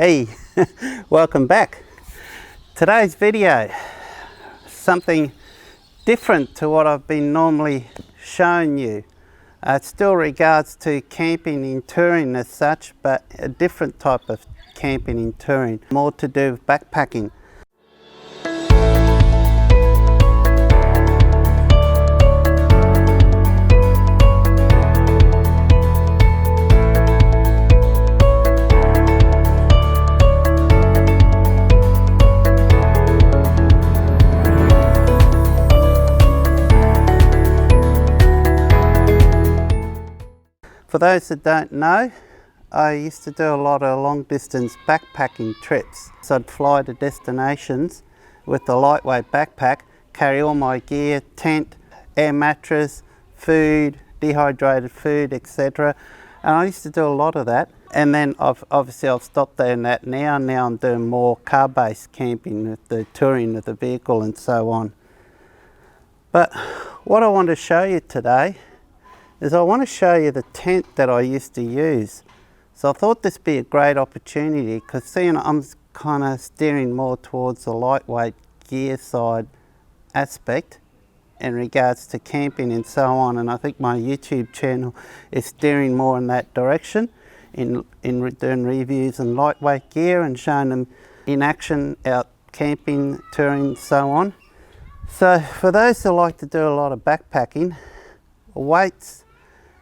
Hey, welcome back. Today's video, something different to what I've been normally showing you. It still regards to camping in touring as such, but a different type of camping in touring, more to do with backpacking. For those that don't know, I used to do a lot of long distance backpacking trips. So I'd fly to destinations with a lightweight backpack, carry all my gear, tent, air mattress, food, dehydrated food, etc. And I used to do a lot of that. And then I've stopped doing that now. Now I'm doing more car-based camping with the touring of the vehicle and so on. But what I want to show you today is I want to show you the tent that I used to use. So I thought this would be a great opportunity because seeing I'm kind of steering more towards the lightweight gear side aspect in regards to camping and so on, and I think my YouTube channel is steering more in that direction in doing reviews and lightweight gear and showing them in action out camping, touring, so on. So for those who like to do a lot of backpacking, weights,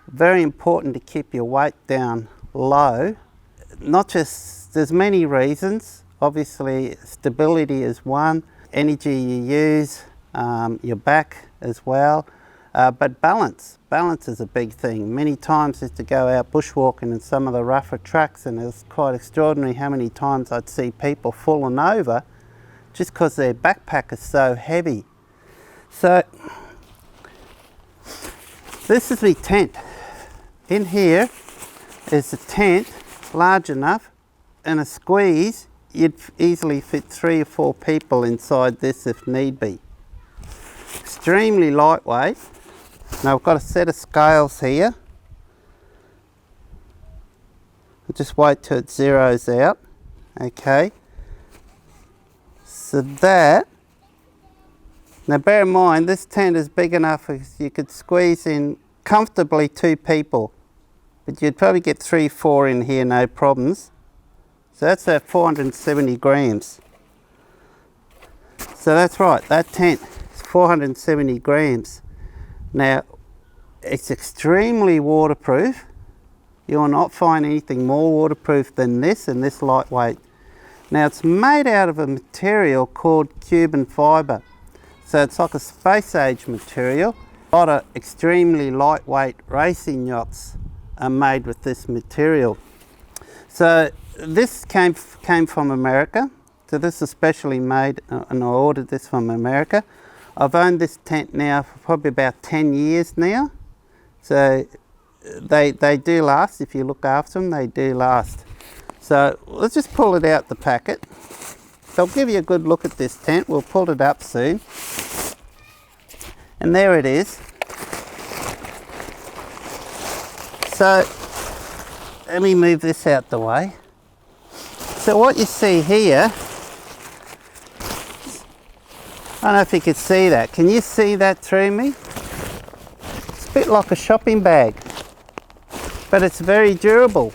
very important to keep your weight down low. Not just, there's many reasons. Obviously stability is one, energy you use, your back as well, but balance is a big thing. Many times is to go out bushwalking in some of the rougher tracks, and it's quite extraordinary how many times I'd see people falling over just because their backpack is so heavy. So this is my tent. In here is a tent large enough, and a squeeze you'd easily fit 3 or 4 people inside this if need be. Extremely lightweight. Now I've got a set of scales here. I'll just wait till it zeroes out. Okay. So that, now bear in mind this tent is big enough as you could squeeze in comfortably 2 people. But you'd probably get 3, 4 in here, no problems. So that's at 470 grams. So that's right, that tent is 470 grams. Now, it's extremely waterproof. You will not find anything more waterproof than this and this lightweight. Now, it's made out of a material called Cuben fibre. So it's like a space age material. A lot of extremely lightweight racing yachts are made with this material. So this came from America. So this is specially made, and I ordered this from America. I've owned this tent now for probably about 10 years now. So they do last. If you look after them, they do last. So let's just pull it out the packet. I'll give you a good look at this tent. We'll pull it up soon. And there it is. So let me move this out the way. So what you see here, I don't know if you could see that. Can you see that through me? It's a bit like a shopping bag, but it's very durable.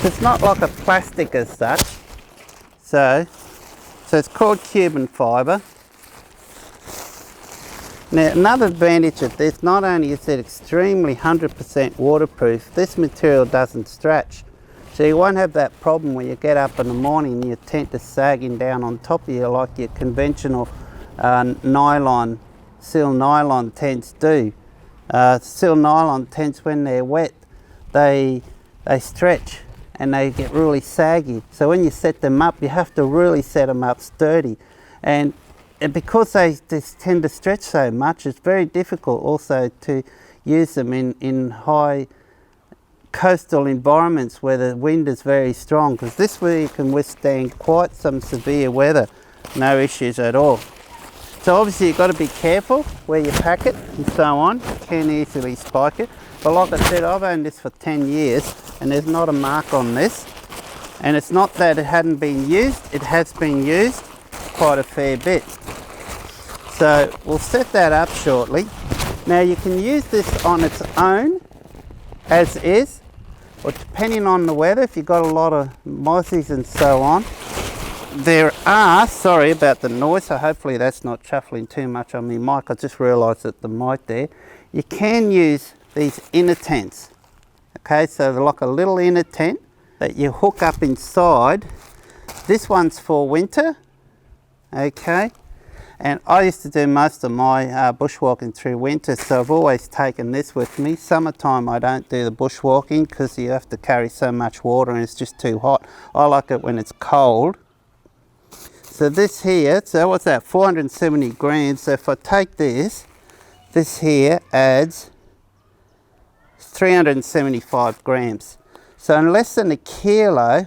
It's not like a plastic as such. So it's called Cuben fibre. Now another advantage of this, not only is it extremely 100% waterproof, this material doesn't stretch. So you won't have that problem where you get up in the morning and your tent is sagging down on top of you like your conventional seal nylon tents do. Seal nylon tents, when they're wet, they stretch and they get really saggy. So when you set them up, you have to really set them up sturdy. And because they tend to stretch so much, it's very difficult also to use them in high coastal environments where the wind is very strong, because this way you can withstand quite some severe weather, no issues at all. So obviously you've got to be careful where you pack it and so on. You can easily spike it. But like I said, I've owned this for 10 years and there's not a mark on this. And it's not that it hadn't been used, it has been used quite a fair bit. So we'll set that up shortly. Now you can use this on its own as is, or depending on the weather, if you've got a lot of mozzies and so on. There are, sorry about the noise, so hopefully that's not shuffling too much on my mic. I just realised that the mic there. You can use these inner tents. Okay, so they're like a little inner tent that you hook up inside. This one's for winter, okay, and I used to do most of my bushwalking through winter, so I've always taken this with me. Summertime I don't do the bushwalking because you have to carry so much water and it's just too hot. I like it when it's cold. So this here, so what's that, 470 grams. So if I take this here adds 375 grams. So in less than a kilo,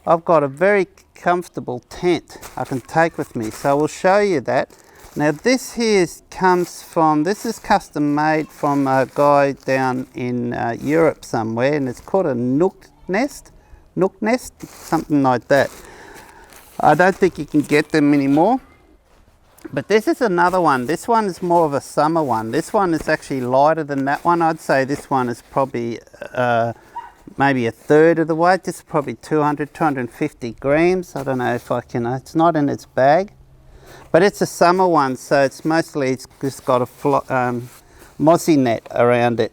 I've got a very comfortable tent I can take with me. So we'll show you that. Now this here comes from, this is custom made from a guy down in Europe somewhere, and it's called a nook nest, something like that. I don't think you can get them anymore. But this is another one. This one is more of a summer one. This one is actually lighter than that one. I'd say this one is probably maybe a third of the weight. This is probably 200, 250 grams. I don't know if I can, it's not in its bag. But it's a summer one, so it's mostly, it's just got a mozzie net around it.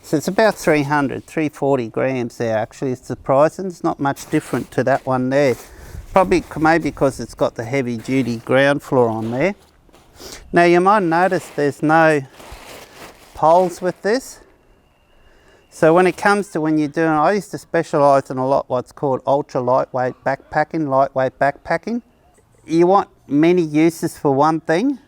So it's about 340 grams there actually. It's surprising, it's not much different to that one there. Probably, maybe because it's got the heavy duty ground floor on there. Now you might notice there's no poles with this. So when it comes to when you're doing, I used to specialise in a lot what's called ultra lightweight backpacking. You want many uses for one thing.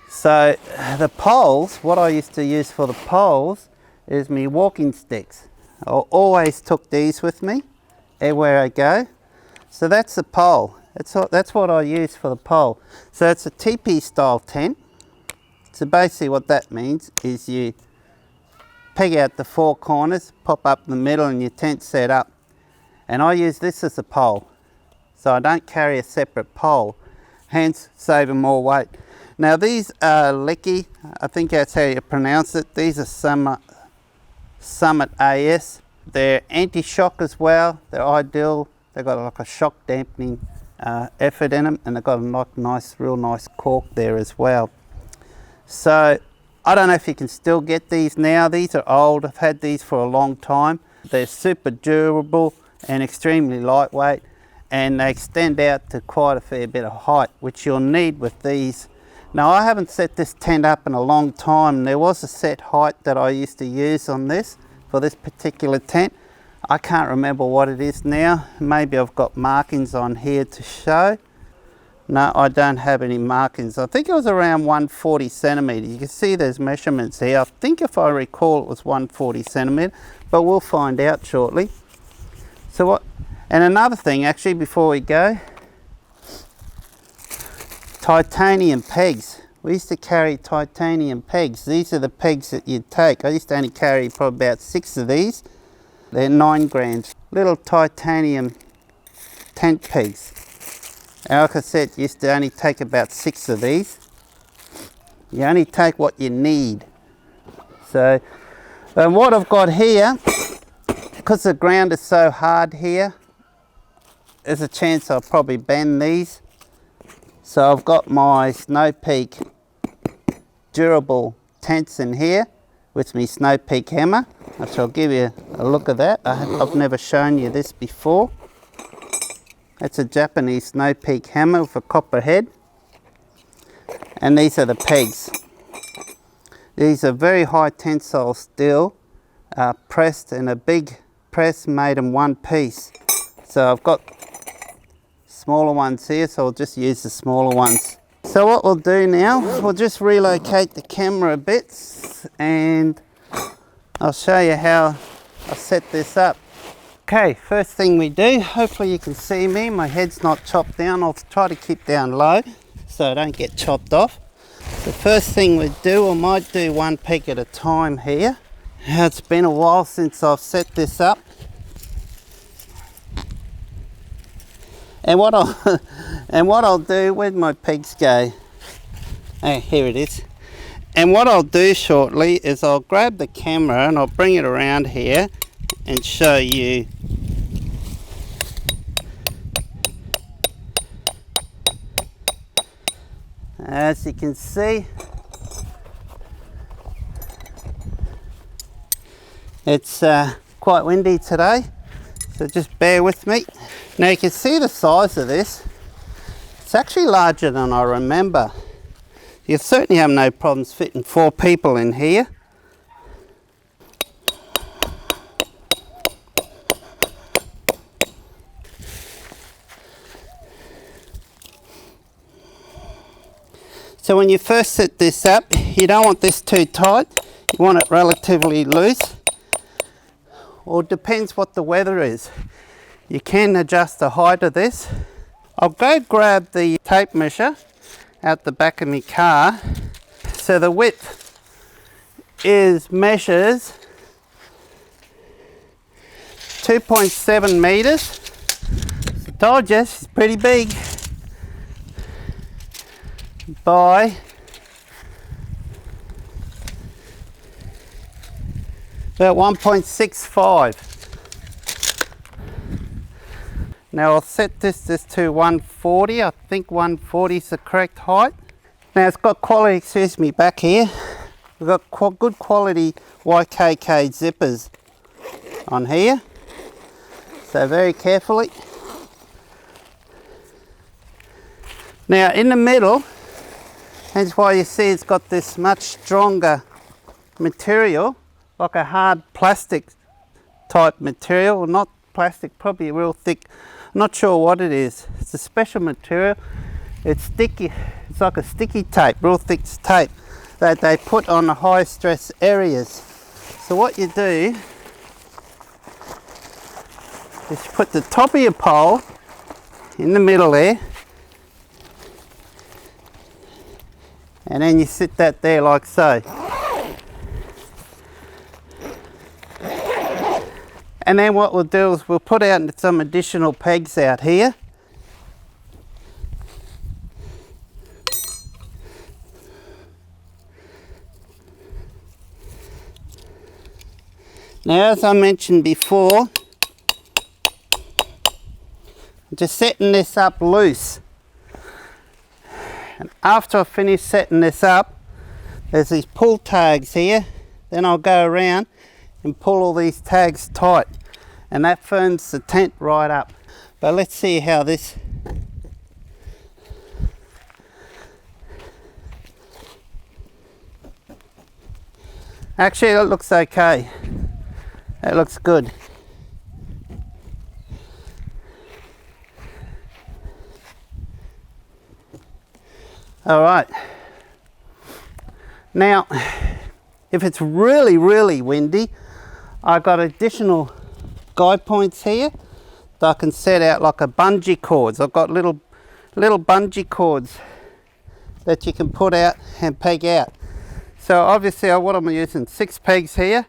So the poles, what I used to use for the poles is my walking sticks. I always took these with me everywhere I go. So that's the pole. That's what I use for the pole. So it's a teepee style tent. So basically what that means is you peg out the four corners, pop up the middle, and your tent's set up. And I use this as a pole. So I don't carry a separate pole, hence saving more weight. Now these are Lecky, I think that's how you pronounce it. These are Summit AS. They're anti-shock as well. They're ideal. They've got like a shock dampening effort in them, and they've got a real nice cork there as well. So I don't know if you can still get these now. These are old. I've had these for a long time. They're super durable and extremely lightweight, and they extend out to quite a fair bit of height, which you'll need with these. Now I haven't set this tent up in a long time. There was a set height that I used to use on this for this particular tent. I can't remember what it is now. Maybe I've got markings on here to show. No, I don't have any markings. I think it was around 140 centimetres. You can see there's measurements here. I think if I recall it was 140 centimetres, but we'll find out shortly. So what, and another thing actually before we go, titanium pegs. We used to carry titanium pegs. These are the pegs that you'd take. I used to only carry probably about 6 of these. They're 9 grams. Little titanium tent pegs. And like I said, you used to only take about 6 of these. You only take what you need. So, and what I've got here, because the ground is so hard here, there's a chance I'll probably bend these. So I've got my Snow Peak durable tents in here with my Snow Peak hammer, which I'll give you a look at that. I've never shown you this before. That's a Japanese Snow Peak hammer with a copper head. And these are the pegs. These are very high tensile steel, pressed in a big press made in one piece. So I've got smaller ones here, so I'll just use the smaller ones. So what we'll do now, we'll just relocate the camera a bit and I'll show you how I set this up. Okay, first thing we do, hopefully you can see me, my head's not chopped down. I'll try to keep down low so I don't get chopped off. The first thing we do, I might do one peg at a time here. It's been a while since I've set this up. And what I'll do, where'd my pegs go? Oh, here it is. And what I'll do shortly is I'll grab the camera and I'll bring it around here and show you. As you can see, it's quite windy today, so just bear with me. Now you can see the size of this. It's actually larger than I remember. You certainly have no problems fitting 4 people in here. So when you first set this up, you don't want this too tight. You want it relatively loose. Or it depends what the weather is. You can adjust the height of this. I'll go grab the tape measure out the back of my car. So the width measures 2.7 meters. I told you, it's pretty big. By about 1.65. Now I'll set this to 140. I think 140 is the correct height. Now it's got quality, excuse me, back here. We've got good quality YKK zippers on here. So very carefully. Now in the middle, that's why you see it's got this much stronger material, like a hard plastic type material. Well, not plastic, probably real thick. I'm not sure what it is. It's a special material. It's sticky. It's like a sticky tape, real thick tape that they put on the high stress areas. So what you do is you put the top of your pole in the middle there, and then you sit that there like so. And then what we'll do is we'll put out some additional pegs out here. Now, as I mentioned before, I'm just setting this up loose. And after I finish setting this up, there's these pull tags here. Then I'll go around and pull all these tags tight, and that firms the tent right up. But let's see how this. Actually, it looks okay. It looks good. All right. Now, if it's really, really windy, I've got additional guide points here that I can set out like a bungee cords. I've got little bungee cords that you can put out and peg out. So obviously what I'm using 6 pegs here.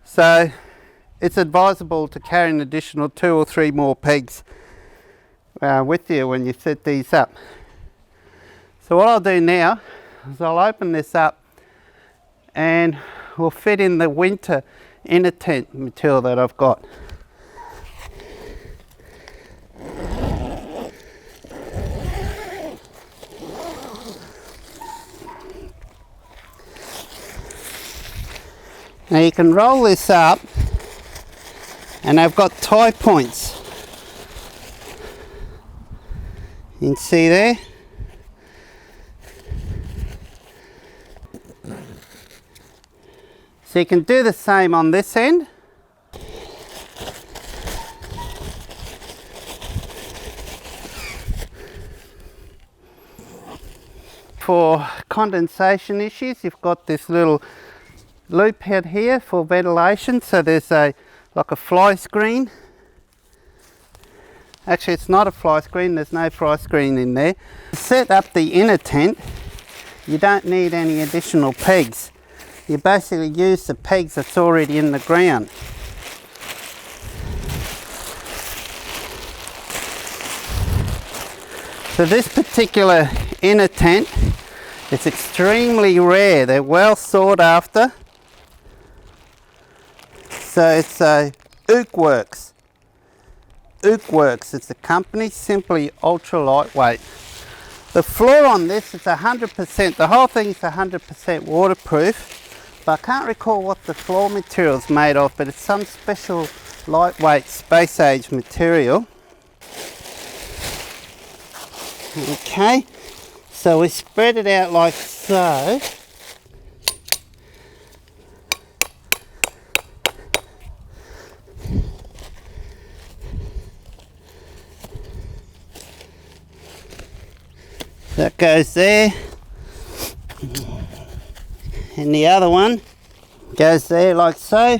So it's advisable to carry an additional 2 or 3 more pegs with you when you set these up. So what I'll do now is I'll open this up and we'll fit in the winter inner tent material that I've got. Now you can roll this up, and I've got tie points. You can see there. So you can do the same on this end. For condensation issues, you've got this little loop head here for ventilation. So there's like a fly screen. Actually, it's not a fly screen. There's no fly screen in there. To set up the inner tent, you don't need any additional pegs. You basically use the pegs that's already in the ground. So this particular inner tent, it's extremely rare. They're well sought after. So it's a Ooksworks. Ooksworks, it's a company, simply ultra lightweight. The floor on this is 100%, the whole thing is 100% waterproof, but I can't recall what the floor material is made of, but it's some special lightweight space age material. Okay, so we spread it out like so. That goes there, and the other one goes there like so.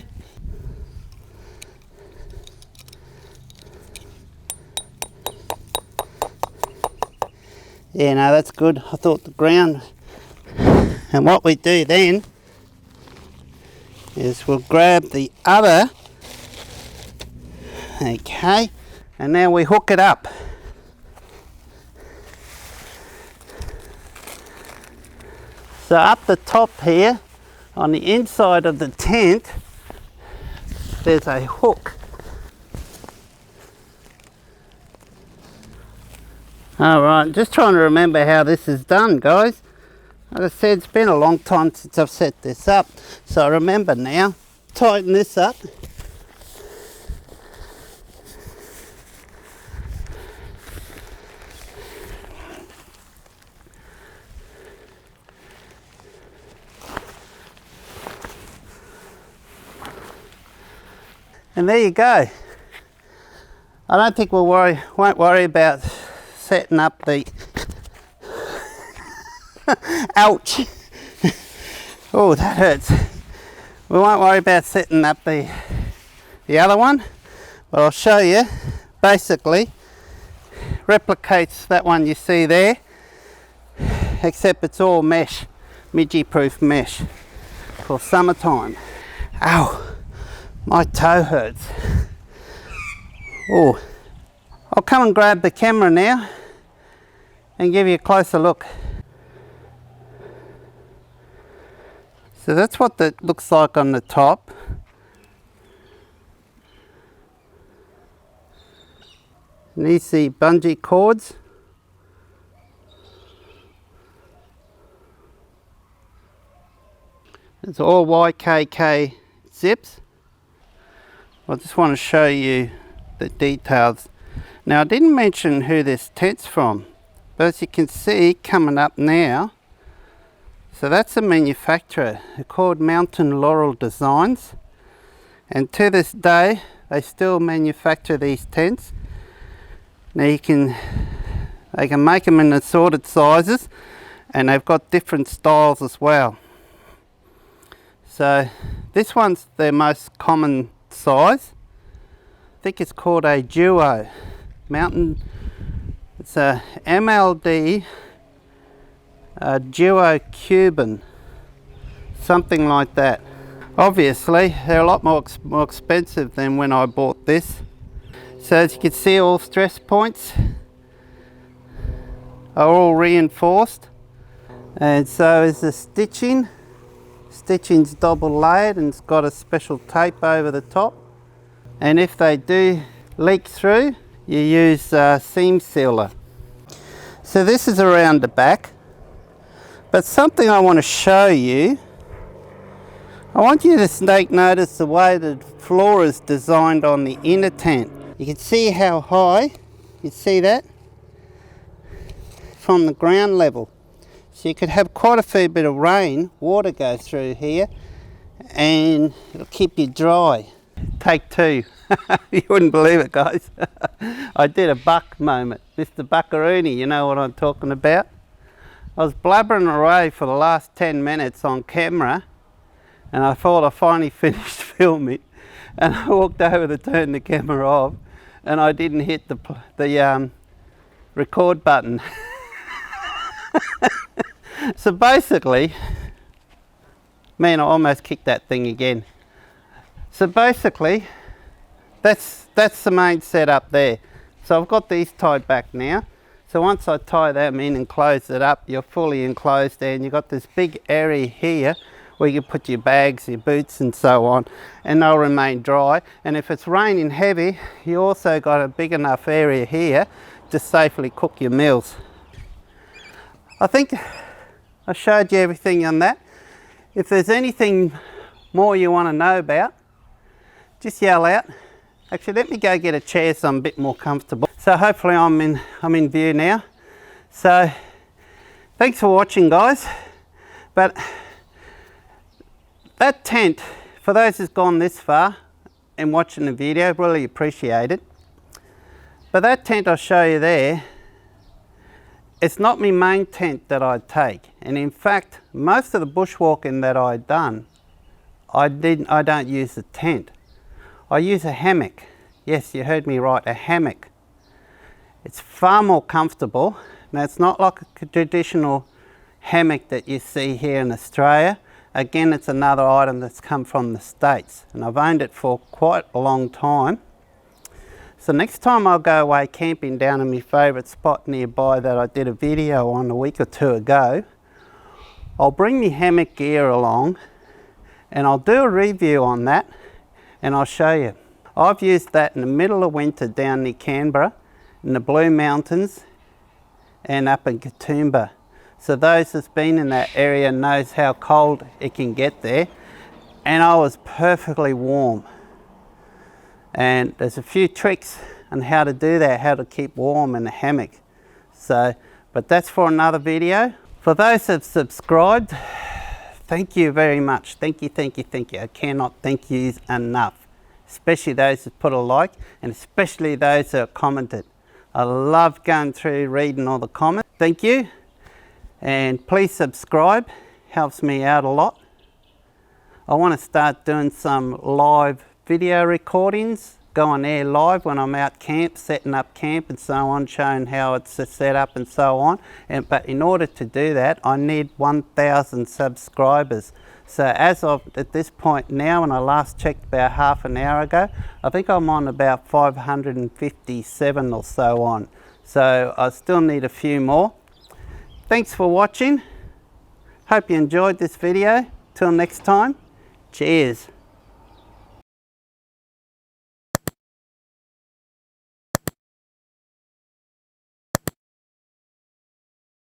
Yeah, no, that's good. I thought the ground, and what we do then is we'll grab the other, okay, and now we hook it up. So up the top here, on the inside of the tent, there's a hook. Alright, just trying to remember how this is done, guys. Like I said, it's been a long time since I've set this up, so I remember now. Tighten this up. And there you go. I don't think won't worry about setting up the ouch. Oh, that hurts. We won't worry about setting up the other one, but I'll show you. Basically replicates that one you see there, except it's all mesh, midgie proof mesh for summertime. Ow, my toe hurts. Oh, I'll come and grab the camera now and give you a closer look. So that's what that looks like on the top. And these the bungee cords. It's all YKK zips. I just want to show you the details. Now I didn't mention who this tent's from, but as you can see coming up now, so that's a manufacturer. They're called Mountain Laurel Designs, and to this day they still manufacture these tents. Now they can make them in assorted sizes, and they've got different styles as well. So this one's their most common size. I think it's called a Duo Mountain. It's a MLD Duo Cuben, something like that. Obviously they're a lot more expensive than when I bought this. So as you can see, all stress points are all reinforced, and so is the stitching. Stitching's double layered and it's got a special tape over the top, and if they do leak through, you use seam sealer. So this is around the back, but something I want to show you, I want you to take notice the way the floor is designed on the inner tent. You can see how high, you see that, from the ground level. So you could have quite a fair bit of rain, water go through here, and it'll keep you dry. Take two. You wouldn't believe it, guys. I did a buck moment. Mr. Buckaroony, you know what I'm talking about. I was blubbering away for the last 10 minutes on camera, and I thought I finally finished filming, and I walked over to turn the camera off, and I didn't hit the record button. So basically, man, I almost kicked that thing again. So basically, that's the main setup there. So I've got these tied back now. So once I tie them in and close it up, you're fully enclosed there, and you've got this big area here where you can put your bags, your boots and so on, and they'll remain dry. And if it's raining heavy, you also got a big enough area here to safely cook your meals. I think I showed you everything on that. If there's anything more you want to know about, just yell out. Actually, let me go get a chair so I'm a bit more comfortable. So hopefully I'm in view now. So thanks for watching, guys. But that tent, for those who's gone this far and watching the video, really appreciate it. But that tent I'll show you there, it's not my main tent that I take. And in fact, most of the bushwalking that I've done, I don't use a tent. I use a hammock. Yes, you heard me right, a hammock. It's far more comfortable. Now, it's not like a traditional hammock that you see here in Australia. Again, it's another item that's come from the States, and I've owned it for quite a long time. So next time I'll go away camping down in my favourite spot nearby that I did a video on a week or two ago, I'll bring my hammock gear along and I'll do a review on that, and I'll show you. I've used that in the middle of winter down near Canberra, in the Blue Mountains and up in Katoomba. So those that's been in that area knows how cold it can get there, and I was perfectly warm. And there's a few tricks on how to do that, how to keep warm in a hammock. So, but that's for another video. For those that have subscribed, thank you very much. Thank you, thank you, thank you. I cannot thank you enough. Especially those that put a like, and especially those that have commented. I love going through reading all the comments. Thank you. And please subscribe, helps me out a lot. I want to start doing some live video recordings, go on air live when I'm out camp, setting up camp and so on, showing how it's set up and so on. But in order to do that, I need 1,000 subscribers. So as of at this point now, when I last checked about half an hour ago, I think I'm on about 557 or so on. So I still need a few more. Thanks for watching. Hope you enjoyed this video. Till next time, cheers.